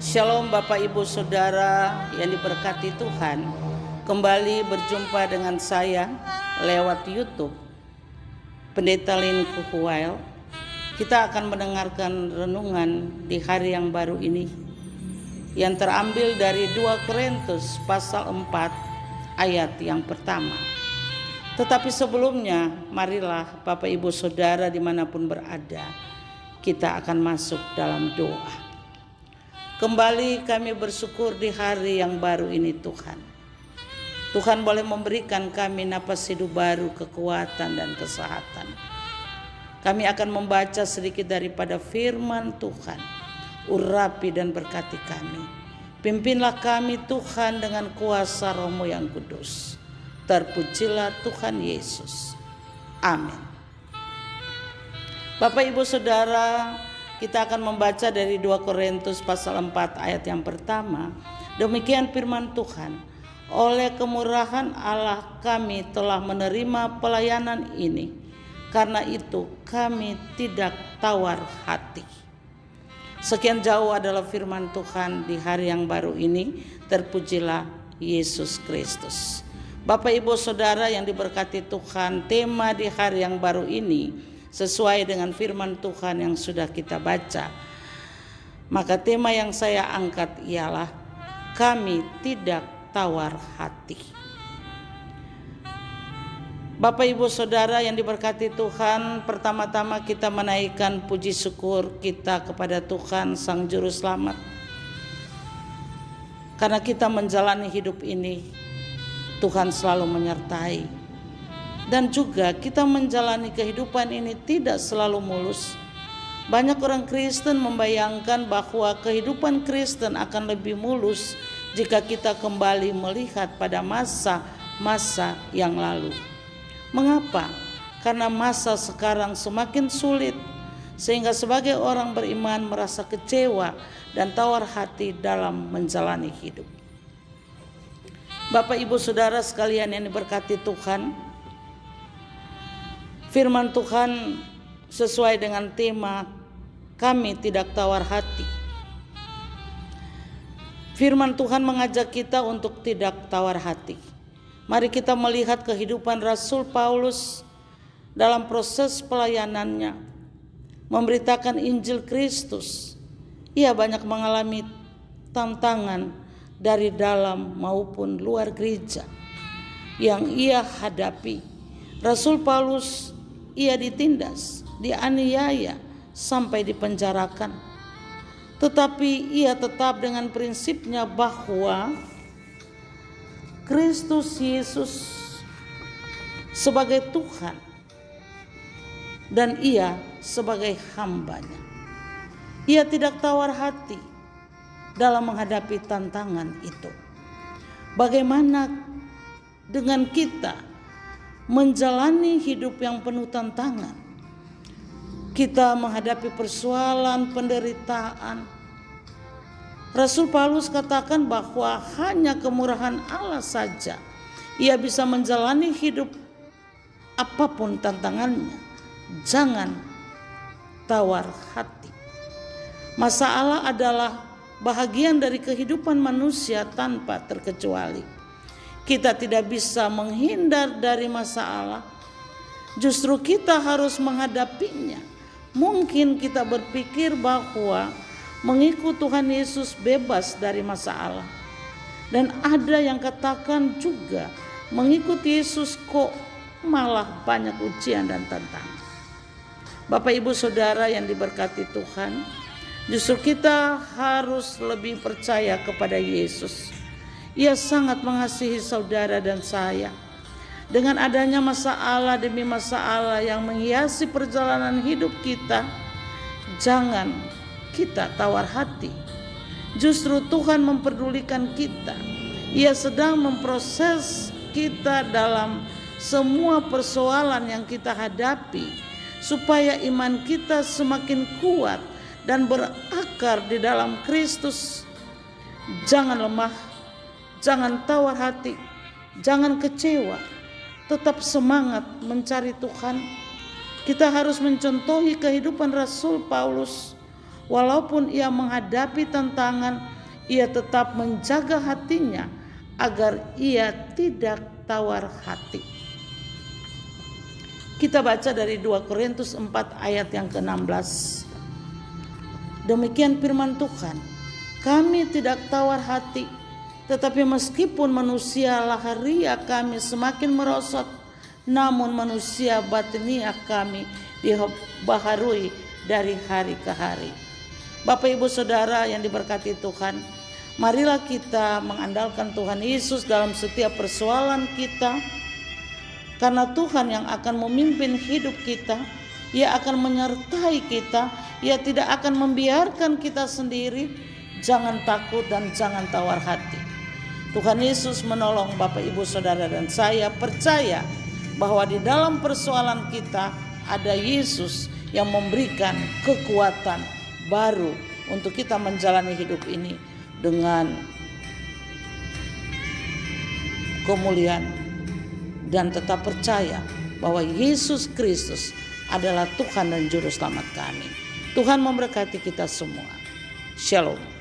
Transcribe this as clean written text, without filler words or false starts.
Shalom Bapak Ibu Saudara yang diberkati Tuhan. Kembali berjumpa dengan saya lewat YouTube Pendeta Lin Kukuwail. Kita akan mendengarkan renungan di hari yang baru ini yang terambil dari 2 Korintus pasal 4 ayat yang pertama. Tetapi sebelumnya, marilah Bapak Ibu Saudara dimanapun berada, kita akan masuk dalam doa. Kembali kami bersyukur di hari yang baru ini Tuhan. Tuhan boleh memberikan kami napas hidup baru, kekuatan dan kesehatan. Kami akan membaca sedikit daripada firman Tuhan. Urapi dan berkati kami. Pimpinlah kami Tuhan dengan kuasa Roh-Mu yang kudus. Terpujilah Tuhan Yesus. Amin. Bapak Ibu Saudara, kita akan membaca dari 2 Korintus pasal 4 ayat yang pertama. Demikian firman Tuhan. Oleh kemurahan Allah kami telah menerima pelayanan ini. Karena itu kami tidak tawar hati. Sekian jauh adalah firman Tuhan di hari yang baru ini. Terpujilah Yesus Kristus. Bapak Ibu Saudara yang diberkati Tuhan, tema di hari yang baru ini sesuai dengan firman Tuhan yang sudah kita baca. Maka tema yang saya angkat ialah kami tidak tawar hati. Bapak Ibu Saudara yang diberkati Tuhan, pertama-tama kita menaikkan puji syukur kita kepada Tuhan Sang Juru Selamat. Karena kita menjalani hidup ini, Tuhan selalu menyertai. Dan juga kita menjalani kehidupan ini tidak selalu mulus. Banyak orang Kristen membayangkan bahwa kehidupan Kristen akan lebih mulus jika kita kembali melihat pada masa-masa yang lalu. Mengapa? Karena masa sekarang semakin sulit, sehingga sebagai orang beriman merasa kecewa dan tawar hati dalam menjalani hidup. Bapak Ibu Saudara sekalian yang diberkati Tuhan, firman Tuhan sesuai dengan tema kami tidak tawar hati. Firman Tuhan mengajak kita untuk tidak tawar hati. Mari kita melihat kehidupan Rasul Paulus dalam proses pelayanannya, memberitakan Injil Kristus. Ia banyak mengalami tantangan dari dalam maupun luar gereja yang ia hadapi. Rasul Paulus ia ditindas, dianiaya sampai dipenjarakan. Tetapi ia tetap dengan prinsipnya bahwa Kristus Yesus sebagai Tuhan dan ia sebagai hambanya. Ia tidak tawar hati dalam menghadapi tantangan itu. Bagaimana dengan kita menjalani hidup yang penuh tantangan? Kita menghadapi persoalan, penderitaan. Rasul Paulus katakan bahwa hanya kemurahan Allah saja ia bisa menjalani hidup apapun tantangannya. Jangan tawar hati. Masalah adalah bahagian dari kehidupan manusia tanpa terkecuali. Kita tidak bisa menghindar dari masalah. Justru kita harus menghadapinya. Mungkin kita berpikir bahwa mengikut Tuhan Yesus bebas dari masalah. Dan ada yang katakan juga mengikut Yesus kok malah banyak ujian dan tantangan. Bapak Ibu Saudara yang diberkati Tuhan, justru kita harus lebih percaya kepada Yesus. Ia sangat mengasihi saudara dan saya. Dengan adanya masalah demi masalah yang menghiasi perjalanan hidup kita, jangan kita tawar hati. Justru Tuhan memperdulikan kita. Ia sedang memproses kita dalam semua persoalan yang kita hadapi, supaya iman kita semakin kuat dan berakar di dalam Kristus. Jangan lemah, jangan tawar hati, jangan kecewa, tetap semangat mencari Tuhan. Kita harus mencontohi kehidupan Rasul Paulus. Walaupun ia menghadapi tantangan, ia tetap menjaga hatinya agar ia tidak tawar hati. Kita baca dari 2 Korintus 4 ayat yang ke-16. Demikian firman Tuhan, kami tidak tawar hati, tetapi meskipun manusia laharia kami semakin merosot, namun manusia batinia kami dibaharui dari hari ke hari. Bapak Ibu Saudara yang diberkati Tuhan, marilah kita mengandalkan Tuhan Yesus dalam setiap persoalan kita, karena Tuhan yang akan memimpin hidup kita. Ia akan menyertai kita, Ia tidak akan membiarkan kita sendiri. Jangan takut dan jangan tawar hati. Tuhan Yesus menolong Bapak Ibu Saudara, dan saya percaya bahwa di dalam persoalan kita ada Yesus yang memberikan kekuatan baru untuk kita menjalani hidup ini dengan kemuliaan, dan tetap percaya bahwa Yesus Kristus adalah Tuhan dan Juru Selamat kami. Tuhan memberkati kita semua. Shalom.